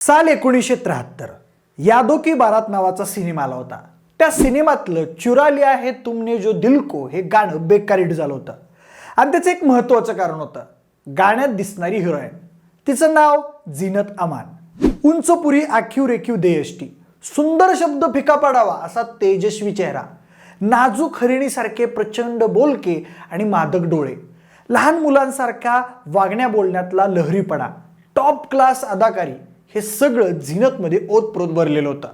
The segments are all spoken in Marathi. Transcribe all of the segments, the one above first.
साल 1973 यादो की बारात नावाचा सिनेमा आला होता. त्या सिनेमातलं चुरा लिया है तुमने जो दिल को हे गाणं बेकार हिट झालं होतं. आणि त्याचं एक महत्त्वाचं कारण होतं. गाण्यात दिसणारी हिरोईन, तिचं नाव झीनत अमान. उंच पुरी आखीव रेखीव देयष्टी, सुंदर शब्द फिका पडावा असा तेजस्वी चेहरा, नाजूक हरिणीसारखे प्रचंड बोलके आणि मादक डोळे, लहान मुलांसारख्या वागण्या बोलण्यातला लहरीपणा, टॉप क्लास अदाकारी, हे सगळं झीनतमध्ये ओतप्रोत भरलेलं होतं.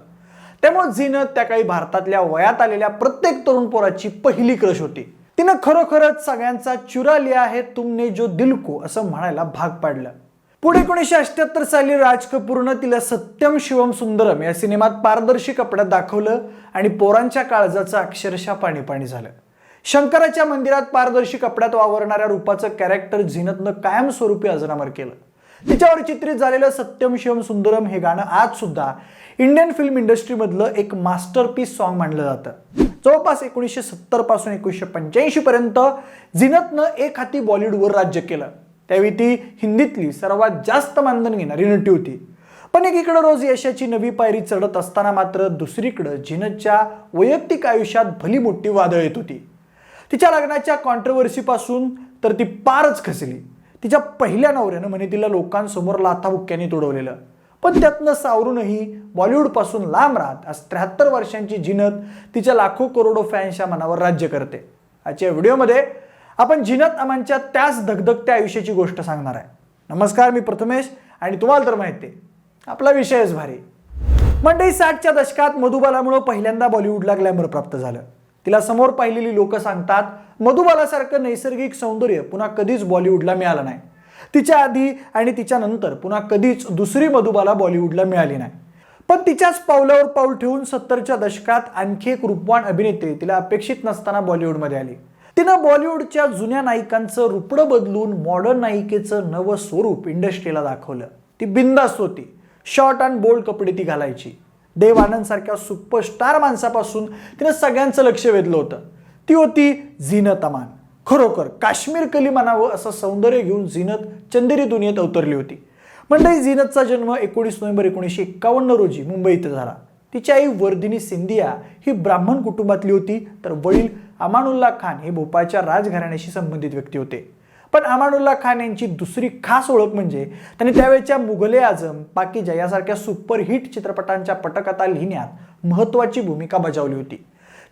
त्यामुळे झीनत त्या काळी भारतातल्या वयात आलेल्या प्रत्येक तरुण पोराची पहिली क्रश होती. तिनं खरोखरच सगळ्यांचा चुरा लिया है तुमने जो दिल को असं म्हणायला भाग पाडलं. पुढे 1978 साली राज कपूरनं तिला सत्यम शिवम सुंदरम या सिनेमात पारदर्शी कपड्यात दाखवलं आणि पोरांच्या काळजाचं अक्षरशः पाणी पाणी झालं. शंकराच्या मंदिरात पारदर्शी कपड्यात वावरणाऱ्या रूपाचं कॅरेक्टर झीनतनं कायमस्वरूपी अजरामर केलं. तिच्यावर चित्रित झालेलं सत्यम शिवम सुंदरम हे गाणं आज सुद्धा इंडियन फिल्म इंडस्ट्रीमधलं एक मास्टरपीस सॉन्ग मानलं जातं. जवळपास 1970 पासून 1985 पर्यंत झीनतनं एक हाती बॉलिवूडवर राज्य केलं. त्यावेळी ती हिंदीतली सर्वात जास्त मानधन घेणारी नटी होती. पण एकीकडे रोज यशाची नवी पायरी चढत असताना मात्र दुसरीकडे झीनतच्या वैयक्तिक आयुष्यात भली मोठी वादळ येत होती. तिच्या लग्नाच्या कॉन्ट्रोवर्सीपासून तर ती पारच खचली. तिच्या पहिल्या नवऱ्यानं म्हणे तिला लोकांसमोर लाथाबुक्क्याने तुडवलेलं. पण त्यातनं सावरूनही बॉलिवूडपासून लांब राहत आज 73 वर्षांची झीनत तिच्या लाखो करोडो फॅन्सच्या मनावर राज्य करते. आजच्या व्हिडिओमध्ये आपण झीनत अमानच्या त्याच धगधगत्या आयुष्याची गोष्ट सांगणार आहे. नमस्कार, मी प्रथमेश आणि तुम्हाला तर माहिती आहे आपला विषयच भारी. मंडळी, 60च्या दशकात मधुबालामुळे पहिल्यांदा बॉलिवूडला ग्लॅमर प्राप्त झालं. तिला समोर पाहिलेली लोक सांगतात मधुबालासारखं नैसर्गिक सौंदर्य पुन्हा कधीच बॉलिवूडला मिळालं नाही. तिच्या आधी आणि तिच्या नंतर पुन्हा कधीच दुसरी मधुबाला बॉलिवूडला मिळाली नाही. पण तिच्याच पावलावर पाऊल ठेवून 70च्या दशकात आणखी एक रूपवान अभिनेत्री तिला अपेक्षित नसताना बॉलिवूडमध्ये आली. तिनं बॉलिवूडच्या जुन्या नायिकांचं रूपडं बदलून मॉडर्न नायिकेचं नवं स्वरूप इंडस्ट्रीला दाखवलं. ती बिंदास होती. शॉर्ट अँड बोल्ड कपडे ती घालायची. देव आनंद सारख्या सुपरस्टार माणसापासून तिनं सगळ्यांचं लक्ष वेधलं होतं. ती होती झीनत अमान. खरोखर काश्मीर कली म्हणावं असं सौंदर्य घेऊन झीनत चंदेरी दुनियेत अवतरली होती. मंडळी, झीनतचा जन्म 19 नोव्हेंबर 1951 रोजी मुंबईत झाला. तिची आई वर्धिनी सिंधिया ही ब्राह्मण कुटुंबातली होती, तर वडील अमानुल्ला खान हे भोपाळच्या राजघराण्याशी संबंधित व्यक्ती होते. पण अमानुल्ला खान यांची दुसरी खास ओळख म्हणजे त्यांनी त्यावेळच्या मुघले आझम, पाकीजा यासारख्या सुपरहिट चित्रपटांच्या पटकथा लिहिण्यात महत्त्वाची भूमिका बजावली होती.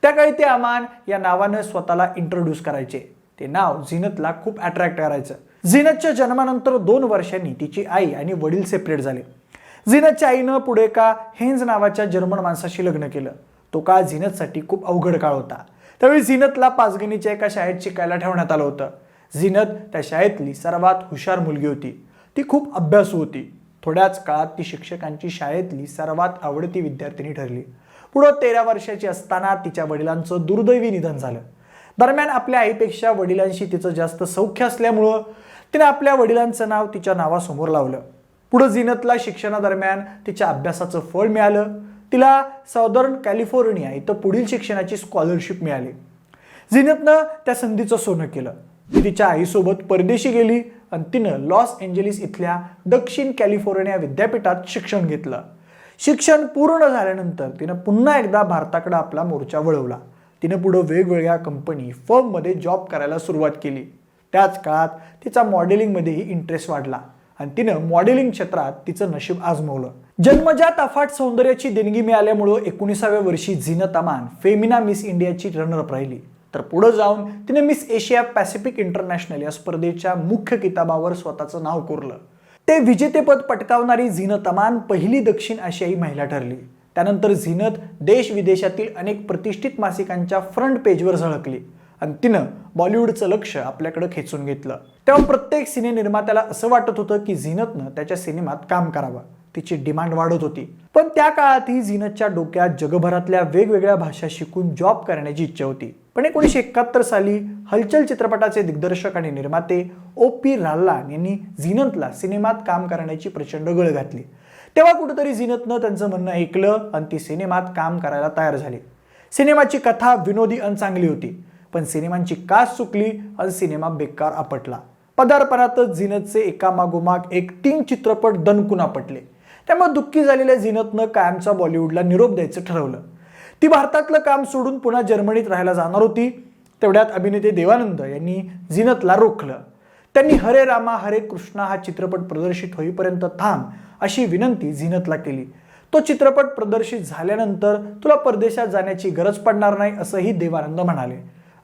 त्या काळी ते अमान या नावानं स्वतःला इंट्रोड्यूस करायचे. ते नाव झीनतला खूप अट्रॅक्ट करायचं. झीनतच्या जन्मानंतर 2 वर्षांनी तिची आई आणि वडील सेपरेट झाले. झीनतच्या आईनं पुढे एका हेन्झ नावाच्या जर्मन माणसाशी लग्न केलं. तो काळ झीनतसाठी खूप अवघड काळ होता. त्यावेळी झीनतला पाचगणीच्या एका शाळेत शिकायला ठेवण्यात आलं होतं. झीनत त्या शाळेतली सर्वात हुशार मुलगी होती. ती खूप अभ्यासू होती. थोड्याच काळात ती शिक्षकांची शाळेतली सर्वात आवडती विद्यार्थिनी ठरली. पुढे 13 वर्षाची असताना तिच्या वडिलांचं दुर्दैवी निधन झालं. दरम्यान आपल्या आईपेक्षा वडिलांशी तिचं जास्त सौख्य असल्यामुळं तिने आपल्या वडिलांचं नाव तिच्या नावासमोर लावलं. पुढे झीनतला शिक्षणादरम्यान तिच्या अभ्यासाचं फळ मिळालं. तिला साऊदर्न कॅलिफोर्निया इथं पुढील शिक्षणाची स्कॉलरशिप मिळाली. झीनतनं त्या संधीचं सोनं केलं. ती तिच्या आईसोबत परदेशी गेली आणि तिनं लॉस एंजेलिस इथल्या दक्षिण कॅलिफोर्निया विद्यापीठात शिक्षण घेतलं. शिक्षण पूर्ण झाल्यानंतर तिनं पुन्हा एकदा भारताकडे आपला मोर्चा वळवला. तिनं पुढे वेगवेगळ्या कंपनी फर्ममध्ये जॉब करायला सुरुवात केली. त्याच काळात तिचा मॉडेलिंगमध्येही इंटरेस्ट वाढला आणि तिनं मॉडेलिंग क्षेत्रात तिचं नशीब आजमावलं. जन्मजात अफाट सौंदर्याची देणगी मिळाल्यामुळं 19व्या वर्षी झीनत अमान फेमिना मिस इंडियाची रनरअप राहिली. तर पुढे जाऊन तिने मिस एशिया पॅसिफिक इंटरनॅशनल या स्पर्धेच्या मुख्य किताबावर स्वतःचं नाव कोरलं. ते विजेतेपद पटकावणारी झीनत अमान पहिली दक्षिण आशियाई महिला ठरली. त्यानंतर झीनत देश विदेशातील अनेक प्रतिष्ठित मासिकांच्या फ्रंट पेजवर झळकली आणि तिनं बॉलिवूडचं लक्ष आपल्याकडे खेचून घेतलं. तेव्हा प्रत्येक सिने निर्मात्याला असं वाटत होतं की झीनतनं त्याच्या सिनेमात काम करावं. तिची डिमांड वाढत होती. पण त्या काळातही झीनतच्या डोक्यात जगभरातल्या वेगवेगळ्या भाषा शिकून जॉब करण्याची इच्छा होती. पण 1971 साली हलचल चित्रपटाचे दिग्दर्शक आणि निर्माते O.P. राल्लान यांनी झीनतला सिनेमात काम करण्याची प्रचंड गळ घातली. तेव्हा कुठेतरी झीनतनं त्यांचं म्हणणं ऐकलं आणि ती सिनेमात काम करायला तयार झाली. सिनेमाची कथा विनोदी आणि चांगली होती, पण सिनेमांची कास चुकली आणि सिनेमा बेकार आपटला. पदार्पणातच झीनतचे एकामागोमाग एक 3 चित्रपट दणकून आपटले. त्यामुळे दुःखी झालेल्या झीनतनं कायमचा बॉलिवूडला निरोप द्यायचं ठरवलं. ती भारतातलं काम सोडून पुन्हा जर्मनीत राहायला जाणार होती. तेवढ्यात अभिनेते देवानंद यांनी झीनतला रोखलं. त्यांनी हरे रामा हरे कृष्णा हा चित्रपट प्रदर्शित होईपर्यंत थांब अशी विनंती झीनतला केली. तो चित्रपट प्रदर्शित झाल्यानंतर तुला परदेशात जाण्याची गरज पडणार नाही असंही देवानंद म्हणाले.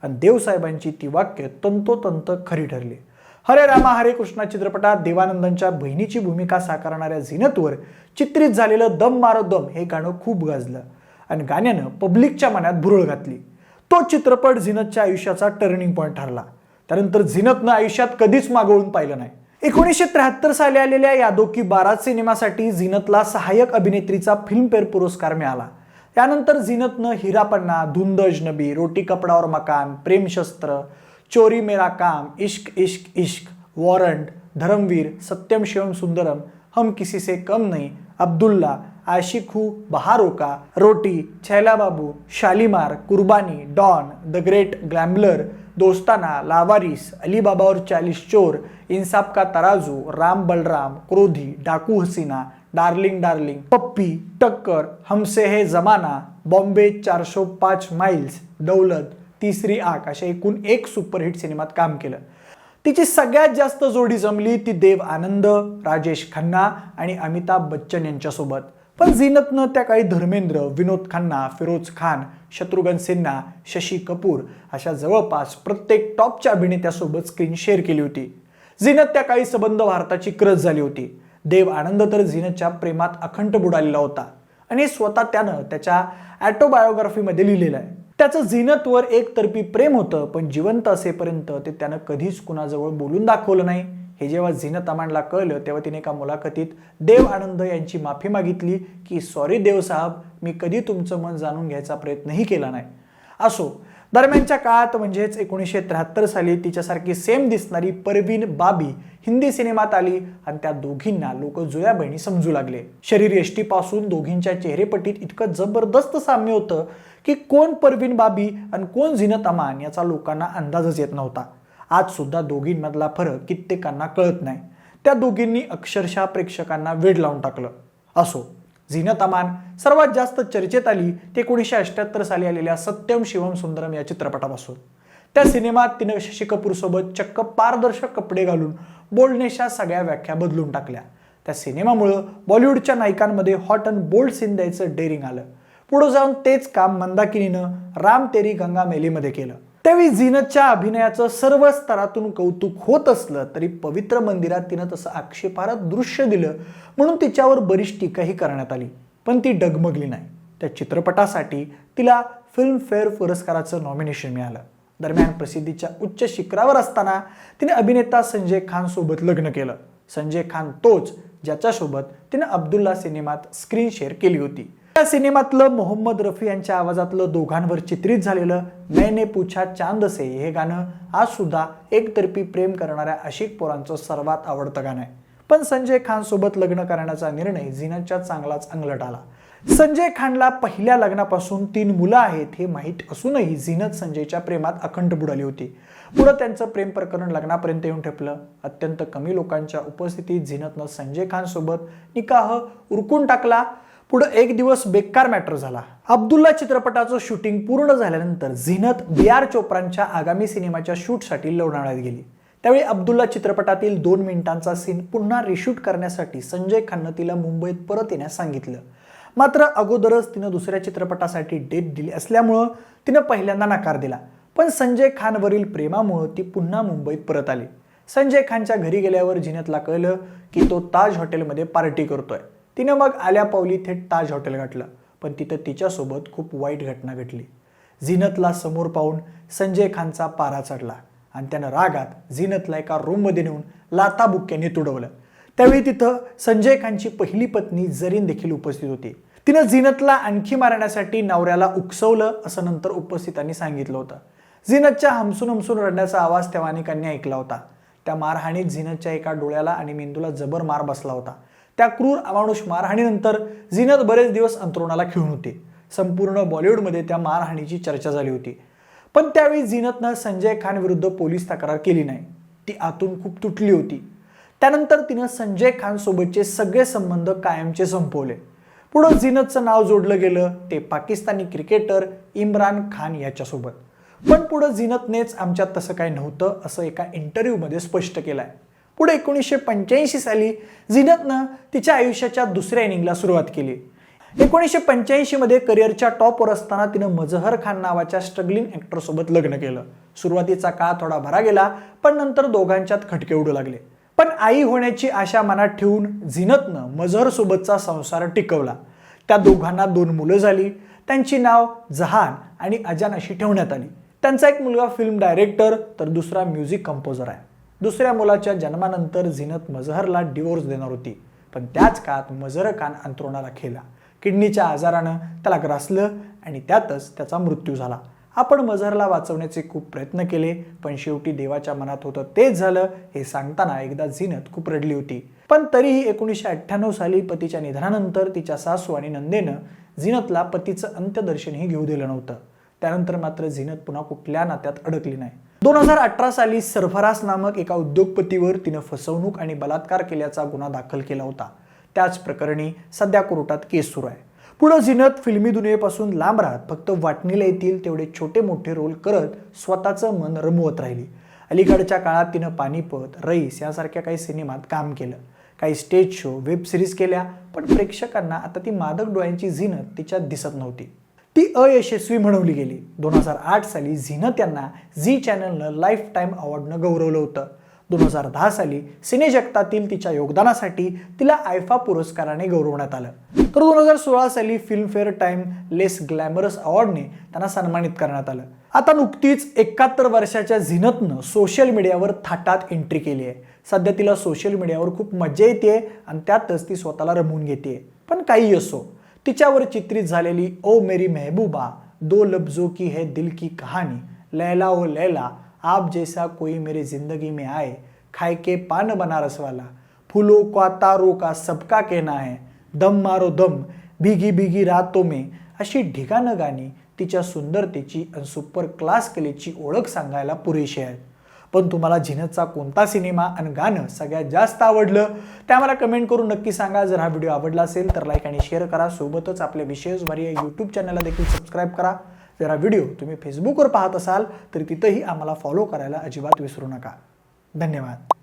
आणि देवसाहेबांची ती वाक्य तंतोतंत खरी ठरली. हरे रामा हरे कृष्णा चित्रपटात देवानंदांच्या बहिणीची भूमिका साकारणाऱ्या झीनतवर चित्रित झालेलं दम मारो दम हे गाणं खूप गाजलं आणि गाण्यानं पब्लिकच्या मनात भुरळ घातली. तो चित्रपट झीनतच्या आयुष्याचा टर्निंग पॉईंट ठरला. त्यानंतर झीनतनं आयुष्यात कधीच मागवून पाहिलं नाही. 1973 साली आलेल्या यादो की बारात सिनेमासाठी झीनतला सहाय्यक अभिनेत्रीचा फिल्मफेअर पुरस्कार मिळाला. त्यानंतर झीनतनं हीरा पन्ना, धुंद अजनबी, रोटी कपडा और मकान, प्रेमशस्त्र, चोरी मेरा काम, इश्क इश्क इश्क, वॉरंट, धर्मवीर, सत्यम शिवम सुंदरम, हम किसी से कम नहीं, अब्दुल्ला, आशिक हूँ, बहारों का, रोटी, छैला बाबू, शालीमार, कुर्बानी, डॉन, द ग्रेट ग्लैम्बलर, दोस्ताना, लावारिस, अली बाबा और 40 चोर, इंसाफ का तराजू, राम बलराम, क्रोधी, डाकू हसीना, डार्लिंग डार्लिंग, पप्पी, टक्कर, हमसे है जमाना, बॉम्बे 405 माइल्स, दौलत, तिसरी आग अशा एकूण 1 सुपरहिट सिनेमात काम केलं. तिची सगळ्यात जास्त जोडी जमली ती देव आनंद, राजेश खन्ना आणि अमिताभ बच्चन यांच्यासोबत. पण झीनतनं त्या काळी धर्मेंद्र, विनोद खन्ना, फिरोज खान, शत्रुघ्न सिन्हा, शशी कपूर अशा जवळपास प्रत्येक टॉपच्या अभिनेत्यासोबत स्क्रीन शेअर केली होती. झीनत त्या काळी संबंध भारताची क्रज झाली होती. देव आनंद तर झीनतच्या प्रेमात अखंड बुडालेला होता आणि स्वतः त्यानं त्याच्या ऑटोबायोग्राफीमध्ये लिहिलेलं आहे. त्याचं झीनतवर एकतर्फी प्रेम होतं, पण जिवंत असेपर्यंत ते त्यानं कधीच कुणाजवळ बोलून दाखवलं नाही. हे जेव्हा झीनत अमानला कळलं तेव्हा तिने एका मुलाखतीत देव आनंद यांची माफी मागितली की सॉरी देव साहब, मी कधी तुमचं मन जाणून घ्यायचा प्रयत्नही केला नाही. असो, दरम्यानच्या काळात म्हणजेच 1973 साली तिच्यासारखी सेम दिसणारी परवीन बाबी हिंदी सिनेमात आली आणि त्या दोघींना लोक जुळ्या बहिणी समजू लागले. शरीर यष्टीपासून दोघींच्या चेहरेपट्टीत इतकं जबरदस्त साम्य होतं की कोण परवीन बाबी आणि कोण झीनत अमान याचा लोकांना अंदाजच येत नव्हता. आज सुद्धा दोघींमधला फरक कित्येकांना कळत नाही. त्या दोघींनी अक्षरशः प्रेक्षकांना वेड लावून टाकलं. असो, झीनत अमान सर्वात जास्त चर्चेत आली ते 1978 साली आलेल्या सत्यम शिवम सुंदरम या चित्रपटापासून. त्या सिनेमात तिनं शशी कपूर सोबत चक्क पारदर्शक कपडे घालून बोलण्याच्या सगळ्या व्याख्या बदलून टाकल्या. त्या सिनेमामुळं बॉलिवूडच्या नायकांमध्ये हॉट अँड बोल्ड सीन द्यायचं डेअरिंग आलं. पुढे जाऊन तेच काम मंदाकिनीनं राम तेरी गंगा मैलीमध्ये केलं. त्यावेळी झीनतच्या अभिनयाचं सर्व स्तरातून कौतुक होत असलं तरी पवित्र मंदिरात तिनं तसं आक्षेपार्ह दृश्य दिलं म्हणून तिच्यावर बरीच टीकाही करण्यात आली. पण ती डगमगली नाही. त्या चित्रपटासाठी तिला फिल्मफेअर पुरस्काराचं नॉमिनेशन मिळालं. दरम्यान प्रसिद्धीच्या उच्च शिखरावर असताना तिने अभिनेता संजय खान सोबत लग्न केलं. संजय खान तोच ज्याच्यासोबत तिने अब्दुल्ला सिनेमात स्क्रीन शेअर केली होती. त्या सिनेमातलं मोहम्मद रफी यांच्या आवाजातलं दोघांवर चित्रित झालेलं मैंने पूछा चांद से हे गाणं आज सुद्धा एकतर्फी प्रेम करणाऱ्या आशिक पोरांचं सर्वात आवडतं गाणं आहे. पण संजय खान सोबत लग्न करण्याचा निर्णय झीनतच्या चांगलाच अंगलट आला. संजय खानला पहिल्या लग्नापासून 3 मुलं आहेत हे माहीत असूनही झीनत संजयच्या प्रेमात अखंड बुडाली होती. पुढे त्यांचं प्रेम प्रकरण लग्नापर्यंत येऊन ठेपलं. अत्यंत कमी लोकांच्या उपस्थितीत झीनतनं संजय खान सोबत निकाह उरकून टाकला. पुढे एक दिवस बेकार मॅटर झाला. अब्दुल्ला चित्रपटाचं शूटिंग पूर्ण झाल्यानंतर झीनत BR चोप्रांच्या आगामी सिनेमाच्या शूटसाठी लोणावळ्यात गेली. त्यावेळी अब्दुल्ला चित्रपटातील 2 मिनिटांचा सीन पुन्हा रिशूट करण्यासाठी संजय खाननं तिला मुंबईत परत येण्यास सांगितलं. मात्र अगोदरच तिनं दुसऱ्या चित्रपटासाठी डेट दिली असल्यामुळं तिनं पहिल्यांदा नकार दिला. पण संजय खानवरील प्रेमामुळं ती पुन्हा मुंबईत परत आली. संजय खानच्या घरी गेल्यावर झीनतला कळलं की तो ताज हॉटेलमध्ये पार्टी करतोय. तिनं मग आल्या पावली थेट ताज हॉटेल गाठलं. पण तिथं तिच्यासोबत खूप वाईट घटना घडली. झीनतला समोर पाहून संजय खानचा पारा चढला आणि त्यानं रागात झीनतला एका रूममध्ये नेऊन लाथाबुक्क्याने तुडवलं. त्यावेळी तिथं संजय खानची पहिली पत्नी जरीन देखील उपस्थित होती. तिनं झीनतला आणखी मारण्यासाठी नवऱ्याला उकसवलं असं नंतर उपस्थितांनी सांगितलं होतं. झीनतच्या हमसून हमसून रडण्याचा आवाज त्या अनेकांनी ऐकला होता. त्या मारहाणीत झीनतच्या एका डोळ्याला आणि मेंदूला जबर मार बसला होता. त्या क्रूर अमानुष मारहाणीनंतर झीनत बरेच दिवस अंथरुणाला खिळून होती. संपूर्ण बॉलिवूडमध्ये त्या मारहाणीची चर्चा झाली होती. पण त्यावेळी झीनतनं संजय खान विरुद्ध पोलीस तक्रार केली नाही. ती आतून खूप तुटली होती. त्यानंतर तिनं संजय खान सोबतचे सगळे संबंध कायमचे संपवले. पुढं झीनतचं नाव जोडलं गेलं ते पाकिस्तानी क्रिकेटर इम्रान खान याच्यासोबत. पण पुढं झीनतनेच आमच्यात तसं काही नव्हतं असं एका इंटरव्ह्यूमध्ये स्पष्ट केलंय. पुढे 1985 साली झीनतनं तिच्या आयुष्याच्या दुसऱ्या इनिंगला सुरुवात केली. 1985 मध्ये करिअरच्या टॉपवर असताना तिनं मजहर खान नावाच्या स्ट्रगलिंग ॲक्टरसोबत लग्न केलं. सुरुवातीचा काळ थोडा भरा गेला, पण नंतर दोघांच्यात खटके उडू लागले. पण आई होण्याची आशा मनात ठेवून झीनतनं मजहर सोबतचा संसार टिकवला. त्या दोघांना 2 मुलं झाली. त्यांची नाव जहान आणि अजान अशी ठेवण्यात आली. त्यांचा एक मुलगा फिल्म डायरेक्टर तर दुसरा म्युझिक कंपोजर आहे. दुसऱ्या मुलाच्या जन्मानंतर झीनत मजहरला डिवोर्स देणार होती, पण त्याच काळात मजहर खान अंथरुणाला खेळला. किडनीच्या आजारानं त्याला ग्रासलं आणि त्यातच त्याचा मृत्यू झाला. आपण मजहरला वाचवण्याचे खूप प्रयत्न केले, पण शेवटी देवाच्या मनात होतं तेच झालं. हे सांगताना एकदा झीनत खूप रडली होती. पण तरीही 1998 साली पतीच्या निधनानंतर तिच्या सासू आणि नंदेनं झीनतला पतीचं अंत्यदर्शनही घेऊ दिलं नव्हतं. त्यानंतर मात्र झीनत पुन्हा कुठल्या नात्यात अडकली नाही. 2018 साली सरफराज नामक एका उद्योगपतीवर तिनं फसवणूक आणि बलात्कार केल्याचा गुन्हा दाखल केला होता. त्याच प्रकरणी सध्या कोर्टात केस सुरू आहे. पुढे झीनत फिल्मी दुनियेपासून लांब राहत फक्त वाटणीला येतील तेवढे छोटे मोठे रोल करत स्वतःचं मन रमवत राहिली. अलीकडच्या काळात तिनं पानिपत, रईस यासारख्या काही सिनेमात काम केलं. काही स्टेज शो, वेब सिरीज केल्या, पण प्रेक्षकांना आता ती मादक डोळ्यांची झीनत तिच्यात दिसत नव्हती. ती अयशस्वी म्हणवली गेली. 2008 साली झीनत यांना झी चॅनलनं लाईफ टाईम अवॉर्डनं गौरवलं होतं. 2010 साली सिने जगतातील तिच्या योगदानासाठी तिला आयफा पुरस्काराने गौरवण्यात आलं. तर 2016 साली फिल्मफेअर टाइम लेस ग्लॅमरस अवॉर्डने त्यांना सन्मानित करण्यात आलं. आता नुकतीच 71 वर्षाच्या झीनतनं सोशल मीडियावर थाटात एंट्री केली आहे. सध्या तिला सोशल मीडियावर खूप मजा येते आणि त्यातच ती स्वतःला रमवून घेते. पण काही असो, तिच्यावर चित्रित झालेली ओ मेरी महबूबा, 2 लफ्जों की है दिल की कहानी, लैला ओ लैला, आप जैसा कोई मेरी जिंदगी में आए, खाए के पान बनारस वाला, फूलों का तारों का सबका कहना है, दम मारो दम, भीगी भीगी रातों में अशी ढिगाणं गाणी तिच्या सुंदरतेची आणि सुपर क्लास कलेची ओळख सांगायला पुरेशी आहेत. पण तुम्हाला झीनतचा कोणता सिनेमा आणि गाणं सगळ्यात जास्त आवडलं ते आम्हाला कमेंट करून नक्की सांगा. जर हा व्हिडिओ आवडला असेल तर लाईक आणि शेअर करा. सोबतच आपल्या विशेष भारी या यूट्यूब चॅनलला देखील सबस्क्राईब करा. जर हा व्हिडिओ तुम्ही फेसबुकवर पाहत असाल तर तिथंही आम्हाला फॉलो करायला अजिबात विसरू नका. धन्यवाद.